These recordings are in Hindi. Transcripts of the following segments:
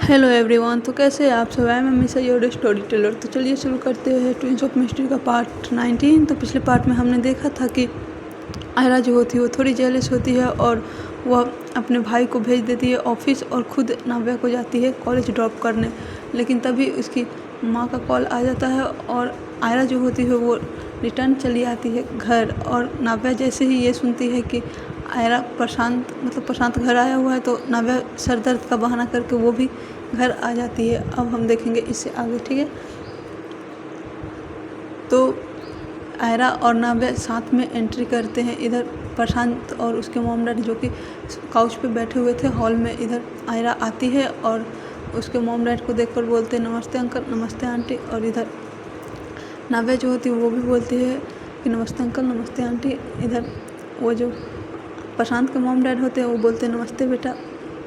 Hello everyone. तो कैसे हैं आप सब? आई एम हमेशा योर स्टोरी टेलर। तो चलिए शुरू करते हैं ट्विंस ऑफ मिस्ट्री का पार्ट 19। तो पिछले पार्ट में हमने देखा था कि आयरा जो होती है वो थोड़ी जेलस होती है और वह अपने भाई को भेज देती है ऑफिस और खुद नाव्या को जाती है कॉलेज ड्रॉप करने। लेकिन तभी उसकी माँ का कॉल आ जाता है और आयरा जो होती है वो रिटर्न चली आती है घर। और नाव्या जैसे ही ये सुनती है कि आयरा प्रशांत घर आया हुआ है तो नाव्या सर दर्द का बहाना करके वो भी घर आ जाती है। अब हम देखेंगे इससे आगे, ठीक है। तो आयरा और नाव्या साथ में एंट्री करते हैं। इधर प्रशांत और उसके मॉम डैडी जो कि काउच पे बैठे हुए थे हॉल में, इधर आयरा आती है और उसके मॉम डैड को देखकर बोलते हैं नमस्ते अंकल, नमस्ते आंटी। और इधर नाव्या जो होती है वो भी बोलती है कि नमस्ते अंकल, नमस्ते आंटी। इधर वो जो प्रशांत के मॉम डैड होते हैं वो बोलते हैं नमस्ते बेटा,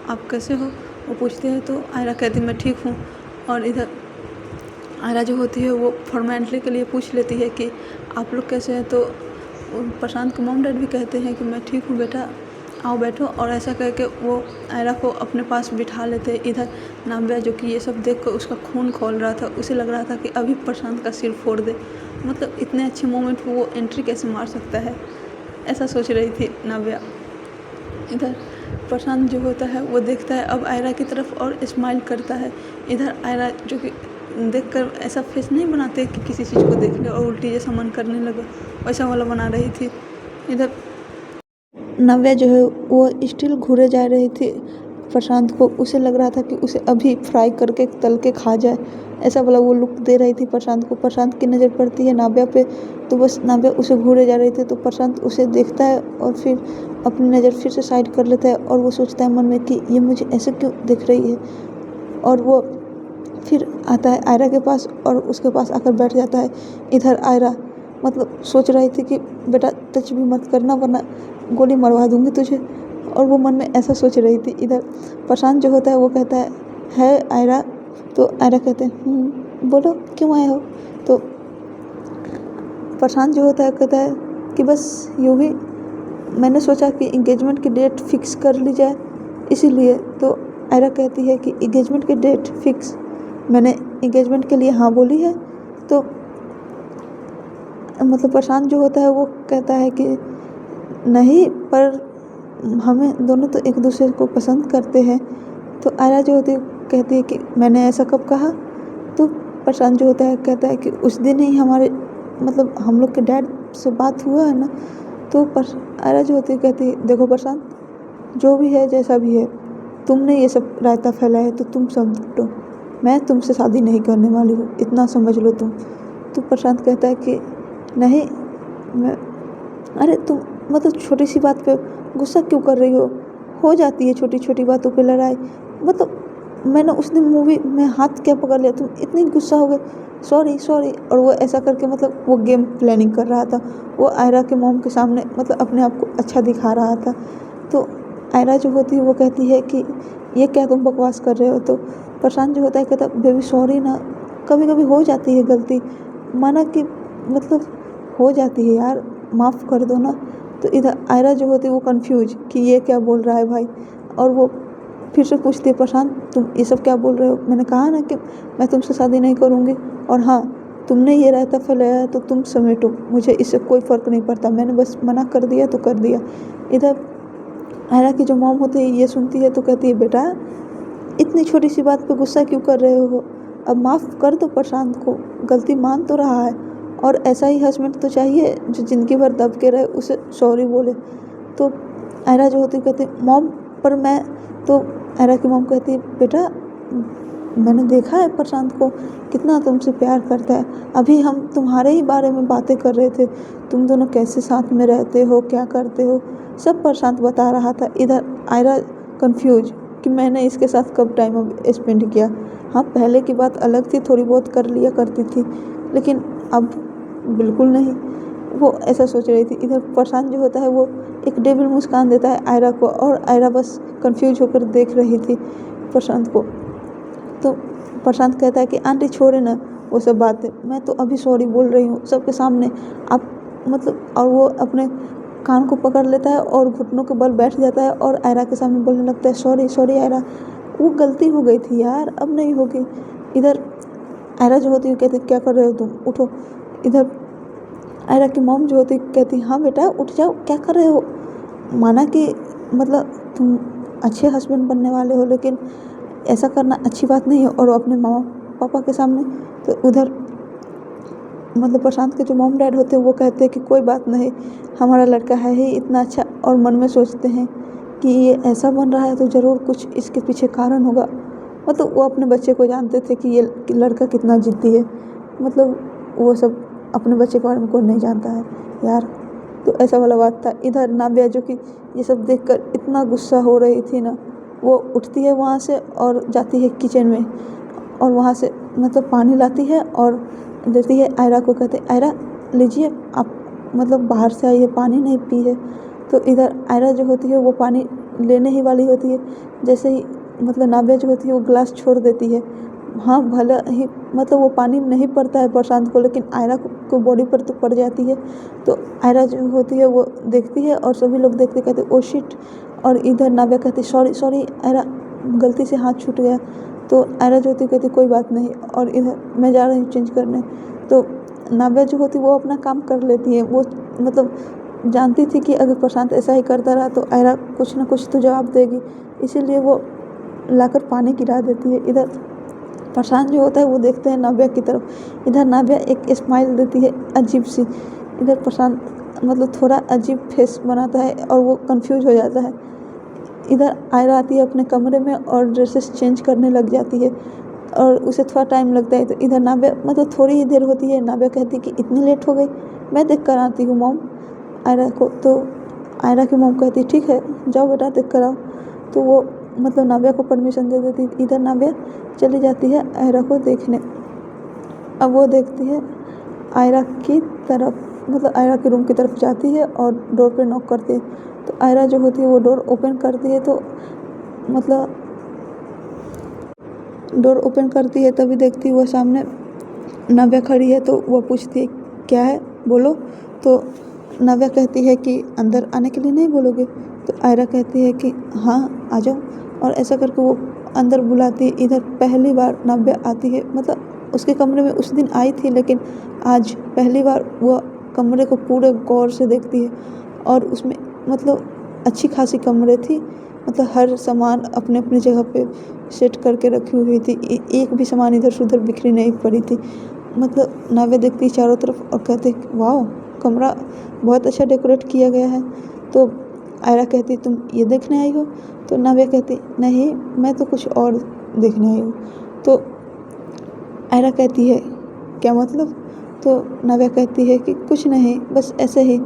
आप कैसे हो? वो पूछते हैं तो आयरा कहती मैं ठीक हूँ। और इधर आयरा जो होती है वो फॉर्मेलिटी के लिए पूछ लेती है कि आप लोग कैसे हैं। तो प्रशांत के मॉम डैड भी कहते हैं कि मैं ठीक हूँ बेटा, आओ बैठो। और ऐसा कह के वो आयरा को अपने पास बिठा लेते हैं। इधर नाव्या जो कि ये सब देख कर उसका खून खौल रहा था, उसे लग रहा था कि अभी प्रशांत का सिर फोड़ दे। मतलब इतने अच्छे मोमेंट को वो एंट्री कैसे मार सकता है, ऐसा सोच रही थी नाव्या। इधर प्रशांत जो होता है वो देखता है अब आयरा की तरफ और स्माइल करता है। इधर आयरा जो कि देखकर ऐसा फेस नहीं बनाते कि किसी चीज़ को देख ले और उल्टी जैसा मन करने लगा, वैसा वाला बना रही थी। इधर नव्या जो है वो स्टिल घूरे जा रही थी प्रशांत को। उसे लग रहा था कि उसे अभी फ्राई करके तल के खा जाए, ऐसा वाला वो लुक दे रही थी प्रशांत को। प्रशांत की नज़र पड़ती है नाव्या पे तो बस नाव्या उसे घूरे जा रही थी। तो प्रशांत उसे देखता है और फिर अपनी नज़र फिर से साइड कर लेता है और वो सोचता है मन में कि ये मुझे ऐसे क्यों दिख रही है। और वो फिर आता है आयरा के पास और उसके पास आकर बैठ जाता है। इधर आयरा सोच रही थी कि बेटा टच भी मत करना वरना गोली मरवा दूंगी तुझे, और वो मन में ऐसा सोच रही थी। इधर प्रशांत जो होता है वो कहता है आयरा? तो आयरा कहते हैं बोलो क्यों आए हो? तो प्रशांत जो होता है कहता है कि बस यूँ ही मैंने सोचा कि इंगेजमेंट की डेट फिक्स कर ली जाए इसीलिए। तो आयरा कहती है कि इंगेजमेंट की डेट फिक्स? मैंने इंगेजमेंट के लिए हाँ बोली है। तो प्रशांत जो होता है वो कहता है कि नहीं, पर हमें दोनों तो एक दूसरे को पसंद करते हैं। तो आयरा जो होती है कहती है कि मैंने ऐसा कब कहा? तो प्रशांत जो होता है कहता है कि उस दिन ही हमारे हम लोग के डैड से बात हुआ है ना। तो आयरा जो होती है कहती है देखो प्रशांत, जो भी है जैसा भी है, तुमने ये सब रायता फैलाया है तो तुम समझो, मैं तुमसे शादी नहीं करने वाली हूँ, इतना समझ लो तुम। तो प्रशांत कहता है कि नहीं, मैं अरे तुम छोटी सी बात पे गुस्सा क्यों कर रही हो जाती है छोटी छोटी बातों पे लड़ाई। मैंने उस दिन मूवी में हाथ क्या पकड़ लिया, तुम इतनी गुस्सा हो गए, सॉरी सॉरी। और वो ऐसा करके वो गेम प्लानिंग कर रहा था, वो आयरा के मॉम के सामने अपने आप को अच्छा दिखा रहा था। तो आयरा जो होती है वो कहती है कि ये क्या तुम बकवास कर रहे हो? तो प्रशांत जो होता है कहता बेबी सॉरी ना, कभी कभी हो जाती है गलती, माना कि हो जाती है यार, माफ़ कर दो ना। तो इधर आयरा जो होती है वो कंफ्यूज कि ये क्या बोल रहा है भाई। और वो फिर से पूछती है प्रशांत तुम ये सब क्या बोल रहे हो? मैंने कहा ना कि मैं तुमसे शादी नहीं करूँगी, और हाँ तुमने ये रायता फैलाया है तो तुम समेटो, मुझे इससे कोई फ़र्क नहीं पड़ता, मैंने बस मना कर दिया तो कर दिया। इधर आयरा की जो मॉम होती है ये सुनती है तो कहती है बेटा इतनी छोटी सी बात पे गुस्सा क्यों कर रहे हो? अब माफ़ कर दो प्रशांत को, गलती मान तो रहा है, और ऐसा ही हस्बैंड तो चाहिए जो ज़िंदगी भर दब के रहे, उसे सॉरी बोले। तो आयरा जो होती कहती मॉम पर मैं, तो आयरा की मॉम कहती है बेटा मैंने देखा है प्रशांत को कितना तुमसे प्यार करता है, अभी हम तुम्हारे ही बारे में बातें कर रहे थे, तुम दोनों कैसे साथ में रहते हो, क्या करते हो, सब प्रशांत बता रहा था। इधर आयरा कंफ्यूज कि मैंने इसके साथ कब टाइम स्पेंड किया। हाँ पहले की बात अलग थी, थोड़ी बहुत कर लिया करती थी, लेकिन अब बिल्कुल नहीं, वो ऐसा सोच रही थी। इधर प्रशांत जो होता है वो एक डेविल मुस्कान देता है आयरा को, और आयरा बस कंफ्यूज होकर देख रही थी प्रशांत को। तो प्रशांत कहता है कि आंटी छोड़े ना वो सब बातें, मैं तो अभी सॉरी बोल रही हूँ सबके सामने, आप और वो अपने कान को पकड़ लेता है और घुटनों के बल बैठ जाता है और आयरा के सामने बोलने लगता है सॉरी सॉरी आयरा, वो गलती हो गई थी यार, अब नहीं होगी। इधर आयरा जो होती है कहती क्या कर रहे हो तुम, उठो। इधर आयरा की मॉम जो होती कहती हाँ बेटा उठ जाओ, क्या कर रहे हो। माना कि मतलब तुम अच्छे हस्बैंड बनने वाले हो, लेकिन ऐसा करना अच्छी बात नहीं है, और अपने मामा पापा के सामने। तो उधर मतलब प्रशांत के जो मॉम डैड होते हैं वो कहते हैं कि कोई बात नहीं, हमारा लड़का है ही इतना अच्छा, और मन में सोचते हैं कि ये ऐसा बन रहा है तो ज़रूर कुछ इसके पीछे कारण होगा। मतलब वो अपने बच्चे को जानते थे कि ये लड़का कितना ज़िद्दी है, मतलब वो सब अपने बच्चे के बारे में कोई नहीं जानता है यार। तो ऐसा वाला बात था। इधर नाव्या जो कि ये सब देखकर इतना गुस्सा हो रही थी ना, वो उठती है वहाँ से और जाती है किचन में, और वहाँ से मतलब पानी लाती है और देती है आयरा को, कहते आयरा लीजिए आप, मतलब बाहर से आई है पानी नहीं पी है। तो इधर आयरा जो होती है वो पानी लेने ही वाली होती है, जैसे ही मतलब नाव्या जो होती है वो गिलास छोड़ देती है। हाँ भले ही मतलब वो पानी नहीं पड़ता है प्रशांत को, लेकिन आयरा को बॉडी पर तो पड़ जाती है। तो आयरा जो होती है वो देखती है और सभी लोग देखते कहते ओ शिट। और इधर नाव्या कहती सॉरी सॉरी आयरा, गलती से हाथ छूट गया। तो आयरा जो होती कहती कोई बात नहीं, और इधर मैं जा रही हूँ चेंज करने। तो नाव्या जो होती वो अपना काम कर लेती है। वो मतलब जानती थी कि अगर प्रशांत ऐसा ही करता रहा तो आयरा कुछ ना कुछ तो जवाब देगी, इसीलिए वो लाकर पानी गिरा देती है। इधर प्रशांत जो होता है वो देखते हैं नाव्या की तरफ। इधर नाव्या एक स्माइल देती है अजीब सी। इधर प्रशांत मतलब थोड़ा अजीब फेस बनाता है और वो कंफ्यूज हो जाता है। इधर आयरा आती है अपने कमरे में और ड्रेसेस चेंज करने लग जाती है, और उसे थोड़ा टाइम लगता है। तो इधर नाव्या मतलब थोड़ी ही देर होती है, नाव्या कहती है कि इतनी लेट हो गई, मैं देख कर आती हूँ मॉम आयरा को। तो आयरा की मॉम कहती ठीक है जाओ बेटा देख कर आओ। तो वो मतलब नाव्या को परमिशन दे देती। इधर नाव्या चली जाती है आयरा को देखने। अब वो देखती है आयरा की तरफ, मतलब आयरा के रूम की तरफ जाती है और डोर पे नॉक करती है। तो आयरा जो होती है वो डोर ओपन करती है। तो मतलब डोर ओपन करती है तभी देखती है वो सामने नाव्या खड़ी है। तो वह पूछती है क्या है बोलो। तो नाव्या कहती है कि अंदर आने के लिए नहीं बोलोगे। तो आयरा कहती है कि हाँ आ जाओ, और ऐसा करके वो अंदर बुलाती है। इधर पहली बार नाव्या आती है, मतलब उसके कमरे में उस दिन आई थी, लेकिन आज पहली बार वह कमरे को पूरे गौर से देखती है। और उसमें मतलब अच्छी खासी कमरे थी, मतलब हर सामान अपने अपनी जगह पे सेट करके रखी हुई थी, एक भी सामान इधर से उधर बिखरी नहीं पड़ी थी। मतलब नाव्या देखती चारों तरफ और कहते वाह कमरा बहुत अच्छा डेकोरेट किया गया है। तो आयरा कहती तुम ये देखने आई हो। तो नाव्या कहती नहीं मैं तो कुछ और देखने आई हूँ। तो आयरा कहती है क्या मतलब। तो नाव्या कहती है कि कुछ नहीं बस ऐसे ही,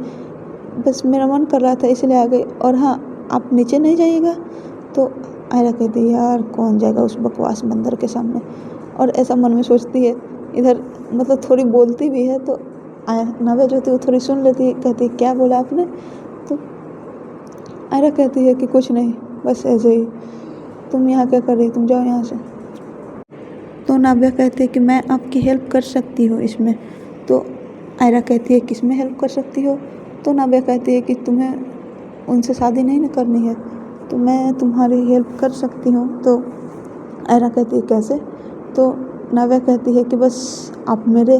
बस मेरा मन कर रहा था इसलिए आ गई, और हाँ आप नीचे नहीं जाइएगा। तो आयरा कहती है यार कौन जाएगा उस बकवास मंदिर के सामने, और ऐसा मन में सोचती है। इधर मतलब थोड़ी बोलती भी है। तो नाव्या जो होती है वो थोड़ी सुन लेती है, कहती है क्या बोला आपने। तो आयरा कहती है कि कुछ नहीं बस ऐसे ही, तुम यहाँ क्या कर रही, तुम जाओ यहाँ से। तो नाव्या कहती है कि मैं आपकी हेल्प कर सकती हूँ इसमें। तो आयरा कहती है किस में हेल्प कर सकती हो। तो नाव्या कहती है कि तुम्हें उनसे शादी नहीं ना करनी है, तो मैं तुम्हारी हेल्प कर सकती हूँ। तो आयरा कहती है कैसे। तो नाव्या कहती है कि बस आप मेरे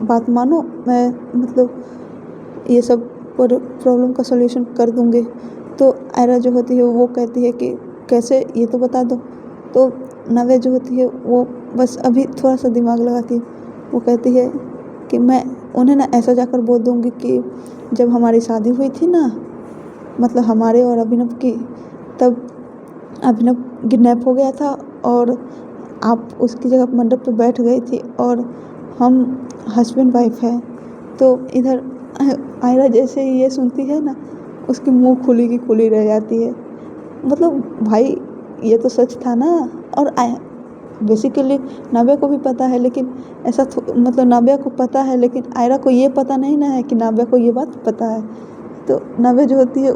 बात मानो, मैं मतलब ये सब प्रॉब्लम का सलूशन कर दूँगी। तो आयरा जो होती है वो कहती है कि कैसे ये तो बता दो। तो नाव्या जो होती है वो बस अभी थोड़ा सा दिमाग लगाती है। वो कहती है कि मैं उन्हें ना ऐसा जाकर बोल दूँगी कि जब हमारी शादी हुई थी ना, मतलब हमारे और अभिनव की, तब अभिनव किडनैप हो गया था और आप उसकी जगह मंडप पे बैठ गई थी, और हम हस्बैंड वाइफ हैं। तो इधर आयरा जैसे ही ये सुनती है ना, उसकी मुंह खुली की खुली रह जाती है। मतलब भाई ये तो सच था ना। और बेसिकली नाव्या को भी पता है, लेकिन ऐसा मतलब नाव्या को पता है लेकिन आयरा को ये पता नहीं ना है कि नाव्या को ये बात पता है। तो नाव्या जो होती है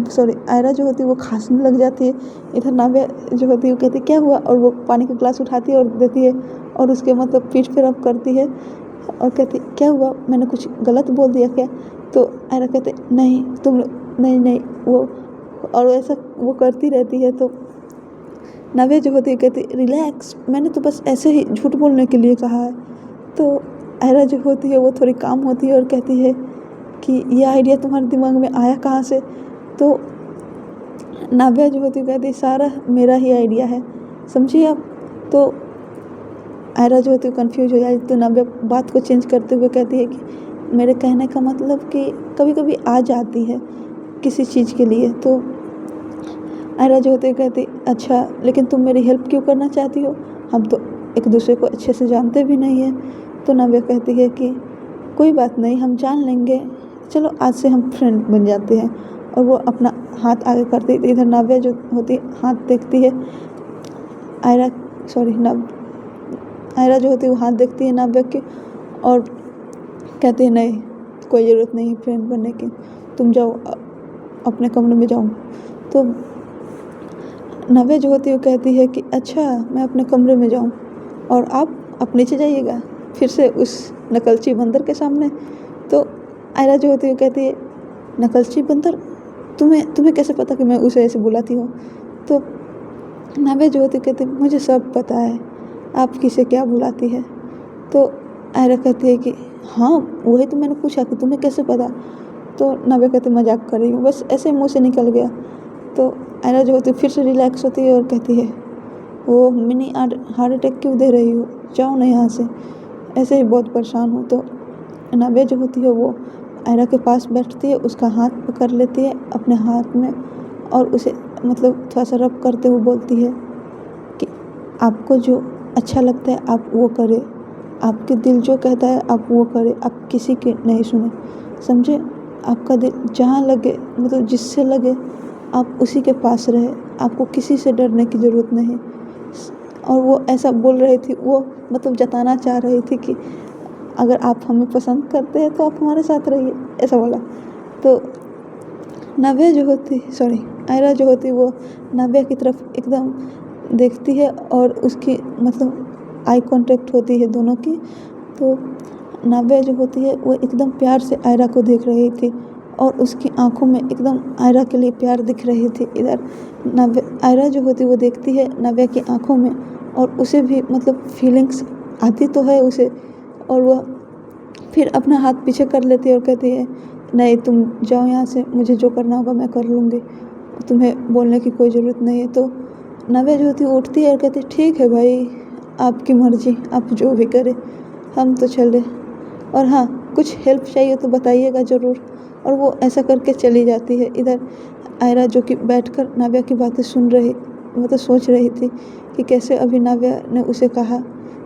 सॉरी आयरा जो होती है वो खांसने लग जाती है। इधर नाव्या जो होती है वो कहती है क्या हुआ, और वो पानी का ग्लास उठाती है और देती है, और उसके मतलब पीठ पे रब करती है और कहती क्या हुआ, मैंने कुछ गलत बोल दिया क्या। तो आयरा कहते नहीं तुम नहीं नहीं वो, और ऐसा वो करती रहती है। तो नाव्या जो होती है कहती रिलैक्स, मैंने तो बस ऐसे ही झूठ बोलने के लिए कहा है। तो आयरा जो होती है वो थोड़ी काम होती है और कहती है कि ये आइडिया तुम्हारे दिमाग में आया कहाँ से। तो नाव्या जो होती है कहती है सारा मेरा ही आइडिया है, समझिए आप। तो आयरा जो होती है कंफ्यूज हो जाती है। तो नाव्या बात को चेंज करते हुए कहती है कि मेरे कहने का मतलब कि कभी कभी आ जाती है किसी चीज़ के लिए। तो आयरा जो होती है कहती अच्छा, लेकिन तुम मेरी हेल्प क्यों करना चाहती हो, हम तो एक दूसरे को अच्छे से जानते भी नहीं हैं। तो नाव्या कहती है कि कोई बात नहीं, हम जान लेंगे, चलो आज से हम फ्रेंड बन जाते हैं। और वो अपना हाथ आगे करती है। इधर नाव्या जो होती है हाथ देखती है, आयरा आयरा जो होती है वो हाथ देखती है नाव्या के और कहती है नहीं, कोई ज़रूरत नहीं है फ्रेंड बनने की, तुम जाओ अपने कमरे में जाओ। तो नाव्या जो होती है वो कहती है कि अच्छा मैं अपने कमरे में जाऊँ और आप नीचे जाइएगा फिर से उस नकलची बंदर के सामने। तो आयरा जो होती है वो कहती है नकलची बंदर, तुम्हें कैसे पता कि मैं उसे ऐसे बुलाती हूँ। तो नाव्या जो होती है कहती है मुझे सब पता है आप किसे क्या बुलाती है। तो आयरा कहती है कि हाँ वही तो मैंने पूछा कि तुम्हें कैसे पता। तो नाव्या कहती है मजाक कर रही हूँ, बस ऐसे मुँह से निकल गया। तो आयरा जो होती है फिर से रिलैक्स होती है और कहती है वो मिनी हार्ट अटैक क्यों दे रही हो, जाओ ना यहाँ से, ऐसे ही बहुत परेशान हूँ। तो नाव्या जो होती है वो आयरा के पास बैठती है, उसका हाथ पकड़ लेती है अपने हाथ में और उसे मतलब थोड़ा सा रब करते हुए बोलती है कि आपको जो अच्छा लगता है आप वो करें, आपके दिल जो कहता है आप वो करें, आप किसी की नहीं सुने, समझे। आपका दिल जहाँ लगे मतलब जिससे लगे आप उसी के पास रहे, आपको किसी से डरने की ज़रूरत नहीं। और वो ऐसा बोल रही थी, वो मतलब जताना चाह रही थी कि अगर आप हमें पसंद करते हैं तो आप हमारे साथ रहिए, ऐसा बोला। तो नाव्या जो होती आयरा जो होती वो नाव्या की तरफ एकदम देखती है और उसकी मतलब आई कांटेक्ट होती है दोनों की। तो नाव्या जो होती है वो एकदम प्यार से आयरा को देख रही थी और उसकी आंखों में एकदम आयरा के लिए प्यार दिख रही थी। इधर आयरा जो होती वो देखती है नाव्या की आंखों में और उसे भी मतलब फीलिंग्स आती तो है उसे, और वह फिर अपना हाथ पीछे कर लेती है और कहती है नहीं तुम जाओ यहाँ से, मुझे जो करना होगा मैं कर लूँगी, तुम्हें बोलने की कोई ज़रूरत नहीं है। तो नाव्या जो होती है उठती है और कहती है ठीक है भाई, आपकी मर्जी, आप जो भी करें, हम तो चले, और हाँ कुछ हेल्प चाहिए तो बताइएगा ज़रूर। और वो ऐसा करके चली जाती है। इधर आयरा जो कि बैठकर नाव्या की बातें सुन रही मतलब सोच रही थी कि कैसे अभी नाव्या ने उसे कहा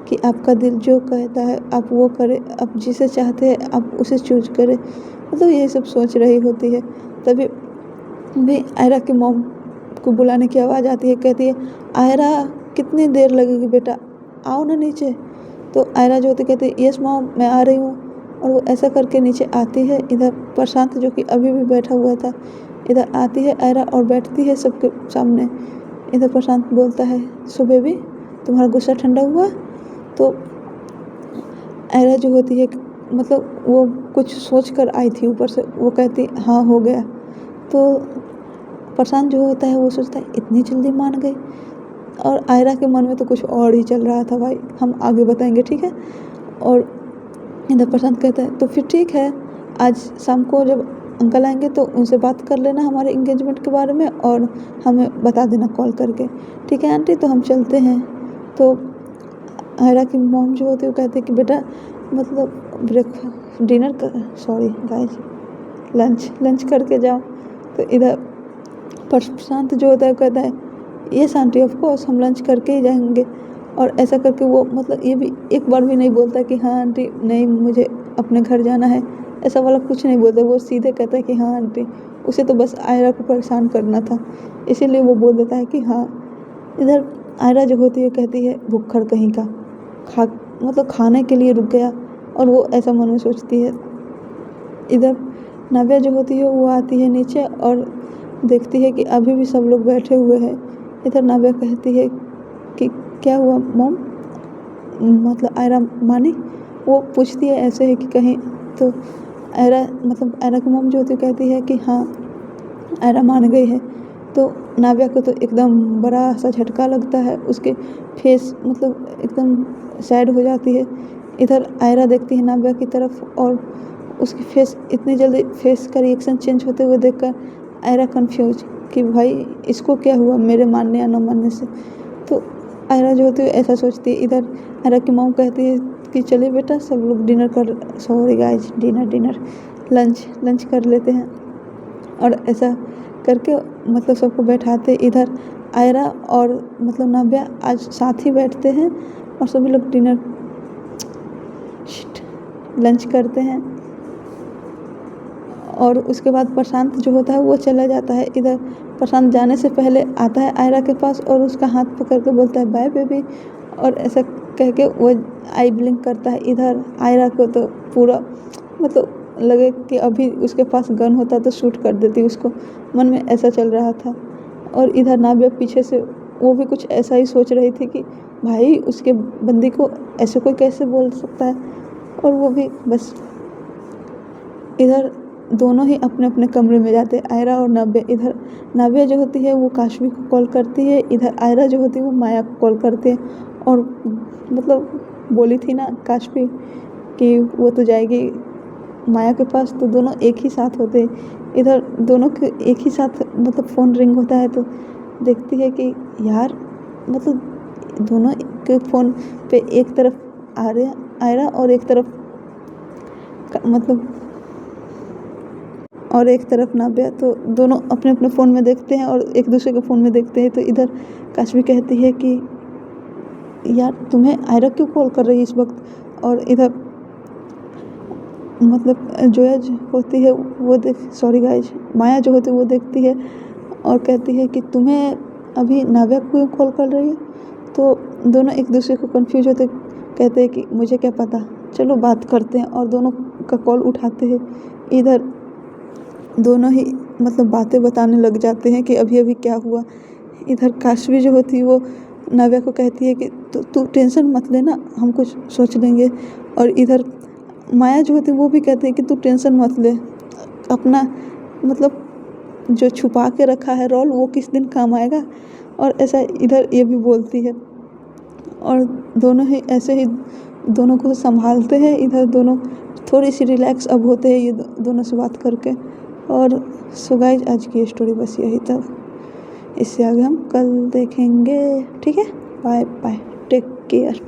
कि आपका दिल जो कहता है आप वो करें, आप जिसे चाहते हैं आप उसे चूज करें, मतलब यही सब सोच रही होती है। तभी भी आयरा की मॉम को बुलाने की आवाज़ आती है, कहती है आयरा कितनी देर लगेगी बेटा, आओ ना नीचे। तो आयरा जो होती कहती है यस मॉम मैं आ रही हूँ, और वो ऐसा करके नीचे आती है। इधर प्रशांत जो कि अभी भी बैठा हुआ था, इधर आती है आयरा और बैठती है सबके सामने। इधर प्रशांत बोलता है सो बेबी तुम्हारा गुस्सा ठंडा हुआ। तो आयरा जो होती है मतलब वो कुछ सोच कर आई थी ऊपर से, वो कहती हाँ हो गया। तो प्रशांत जो होता है वो सोचता है इतनी जल्दी मान गई, और आयरा के मन में तो कुछ और ही चल रहा था भाई, हम आगे बताएंगे ठीक है। और इधर प्रशांत कहता है तो फिर ठीक है, आज शाम को जब अंकल आएंगे तो उनसे बात कर लेना हमारे इंगेजमेंट के बारे में और हमें बता देना कॉल करके, ठीक है आंटी तो हम चलते हैं। तो आयरा की मॉम जो होती है वो कहते हैं कि बेटा मतलब डिनर कर गाइस लंच करके जाओ। तो इधर प्रशांत जो होता है वो कहता है यस आंटी ऑफ कोर्स हम लंच करके ही जाएंगे। और ऐसा करके वो मतलब ये भी एक बार भी नहीं बोलता कि हाँ आंटी नहीं मुझे अपने घर जाना है, ऐसा वाला कुछ नहीं बोलता, वो सीधे कहता है कि हाँ आंटी। उसे तो बस आयरा को परेशान करना था, इसीलिए वो बोल देता है कि हाँ। इधर आयरा जो होती है कहती है भुक्खड़ कहीं का, मतलब खाने के लिए रुक गया, और वो ऐसा मन में सोचती है। इधर नाव्या जो होती है वो आती है नीचे और देखती है कि अभी भी सब लोग बैठे हुए हैं। इधर नाव्या कहती है कि क्या हुआ मॉम, मतलब आयरा मानी, वो पूछती है ऐसे है कि कहीं। तो आयरा की मॉम जो होती है कहती है कि हाँ आयरा मान गई है। तो नाव्या को तो एकदम बड़ा सा झटका लगता है, उसके फेस मतलब एकदम सैड हो जाती है। इधर आयरा देखती है नाव्या की तरफ और उसकी फेस इतनी जल्दी फेस का रिएक्शन चेंज होते हुए देखकर आयरा कंफ्यूज कि भाई इसको क्या हुआ मेरे मानने या न मानने से। तो आयरा जो होती है ऐसा सोचती है। इधर आयरा की मॉम कहती है कि चलिए बेटा सब लोग डिनर कर, सॉरी गाइज, डिनर लंच कर लेते हैं। और ऐसा करके मतलब सबको बैठाते। इधर आयरा और मतलब नाव्या आज साथ ही बैठते हैं और सभी लोग लंच करते हैं। और उसके बाद प्रशांत जो होता है वो चला जाता है। इधर प्रशांत जाने से पहले आता है आयरा के पास और उसका हाथ पकड़ के बोलता है बाय बेबी, और ऐसा कह के वो आई ब्लिंक करता है। इधर आयरा को तो पूरा मतलब लगे कि अभी उसके पास गन होता तो शूट कर देती उसको, मन में ऐसा चल रहा था। और इधर नाव्या पीछे से वो भी कुछ ऐसा ही सोच रही थी कि भाई उसके बंदी को ऐसे कोई कैसे बोल सकता है। और वो भी बस इधर दोनों ही अपने अपने कमरे में जाते हैं, आयरा और नाव्या। इधर नाव्या जो होती है वो काशवी को कॉल करती है, इधर आयरा जो होती है वो माया को कॉल करती है। और मतलब बोली थी ना काशवी कि वो तो जाएगी माया के पास, तो दोनों एक ही साथ होते हैं। इधर दोनों के एक ही साथ मतलब फ़ोन रिंग होता है तो देखती है कि यार मतलब दोनों के फ़ोन पे एक तरफ आयरा और एक तरफ मतलब और एक तरफ नाव्या, तो दोनों अपने अपने फ़ोन में देखते हैं और एक दूसरे के फ़ोन में देखते हैं। तो इधर काशवी कहती है कि यार तुम्हें आयरा क्यों कॉल कर रही है इस वक्त। और इधर मतलब जोया जो होती है वो सॉरी गाइज, माया जो होती है वो देखती है और कहती है कि तुम्हें अभी नाव्या क्यों कॉल कर रही है। तो दोनों एक दूसरे को कंफ्यूज होते कहते हैं कि मुझे क्या पता, चलो बात करते हैं। और दोनों का कॉल उठाते हैं। इधर दोनों ही मतलब बातें बताने लग जाते हैं कि अभी अभी क्या हुआ। इधर काशवी जो होती है वो नाव्या को कहती है कि तू टेंशन मत लेना, हम कुछ सोच लेंगे। और इधर माया जो होती है वो भी कहती है कि तू टेंशन मत ले, अपना मतलब जो छुपा के रखा है रोल वो किस दिन काम आएगा। और ऐसा इधर ये भी बोलती है। और दोनों ही ऐसे ही दोनों को संभालते हैं। इधर दोनों थोड़ी सी रिलैक्स अब होते हैं ये दोनों से बात करके। और सो गाइस आज की स्टोरी बस यही था, इससे आगे हम कल देखेंगे। ठीक है, बाय बाय, टेक केयर।